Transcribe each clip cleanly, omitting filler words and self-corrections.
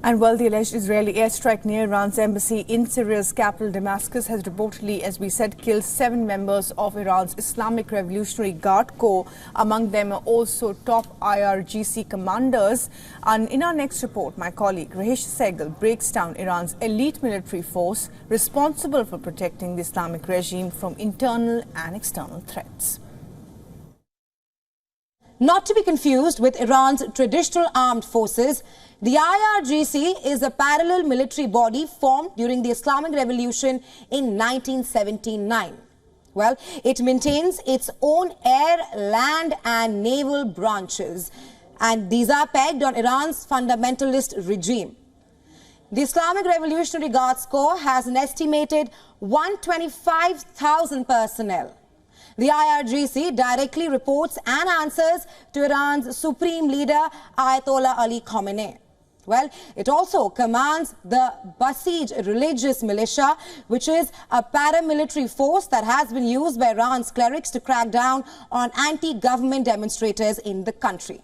And while the alleged Israeli airstrike near Iran's embassy in Syria's capital Damascus has reportedly, as we said, killed 7 members of Iran's Islamic Revolutionary Guard Corps. Among them are also top IRGC commanders. And in our next report, my colleague Rahesh Sehgal breaks down Iran's elite military force responsible for protecting the Islamic regime from internal and external threats. Not to be confused with Iran's traditional armed forces, the IRGC is a parallel military body formed during the Islamic Revolution in 1979. Well, it maintains its own air, land and naval branches, and these are pegged on Iran's fundamentalist regime. The Islamic Revolutionary Guards Corps has an estimated 125,000 personnel. The IRGC directly reports and answers to Iran's supreme leader, Ayatollah Ali Khamenei. Well, it also commands the Basij religious militia, which is a paramilitary force that has been used by Iran's clerics to crack down on anti-government demonstrators in the country.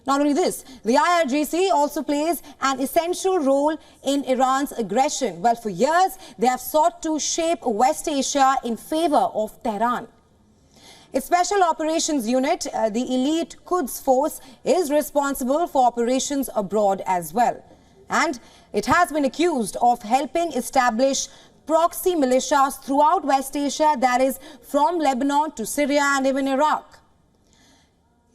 Not only this, the IRGC also plays an essential role in Iran's aggression. Well, for years, they have sought to shape West Asia in favor of Tehran. Its Special Operations Unit, the elite Quds Force, is responsible for operations abroad as well. And it has been accused of helping establish proxy militias throughout West Asia, that is, from Lebanon to Syria and even Iraq.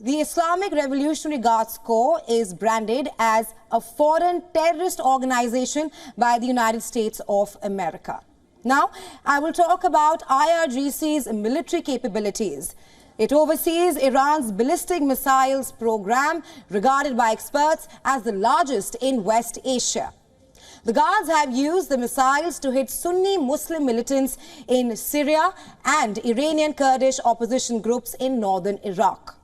The Islamic Revolutionary Guards Corps is branded as a foreign terrorist organization by the United States of America. Now, I will talk about IRGC's military capabilities. It oversees Iran's ballistic missiles program, regarded by experts as the largest in West Asia. The Guards have used the missiles to hit Sunni Muslim militants in Syria and Iranian Kurdish opposition groups in northern Iraq.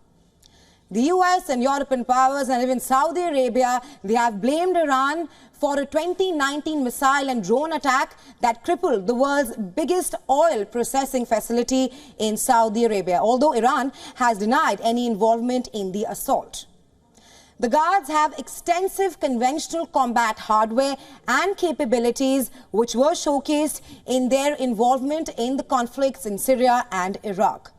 The US and European powers and even Saudi Arabia, they have blamed Iran for a 2019 missile and drone attack that crippled the world's biggest oil processing facility in Saudi Arabia, although Iran has denied any involvement in the assault. The Guards have extensive conventional combat hardware and capabilities which were showcased in their involvement in the conflicts in Syria and Iraq.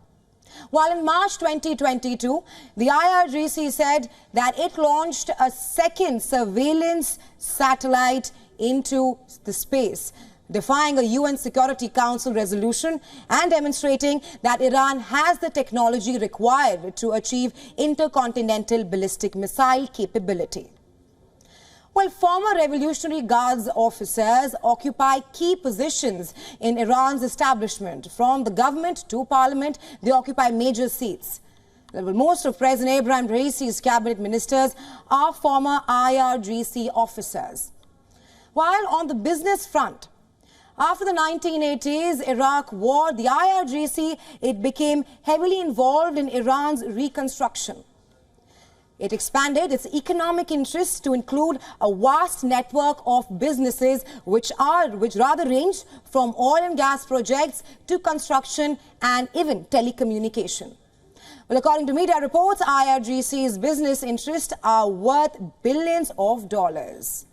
While in March 2022, the IRGC said that it launched a second surveillance satellite into the space, defying a UN Security Council resolution and demonstrating that Iran has the technology required to achieve intercontinental ballistic missile capability. Well, former Revolutionary Guards officers occupy key positions in Iran's establishment. From the government to parliament, they occupy major seats. Well, most of President Ibrahim Raisi's cabinet ministers are former IRGC officers. While on the business front, after the 1980s Iraq war, the IRGC, it became heavily involved in Iran's reconstruction. It expanded its economic interests to include a vast network of businesses which rather range from oil and gas projects to construction and even telecommunication. Well, according to media reports, IRGC's business interests are worth billions of dollars.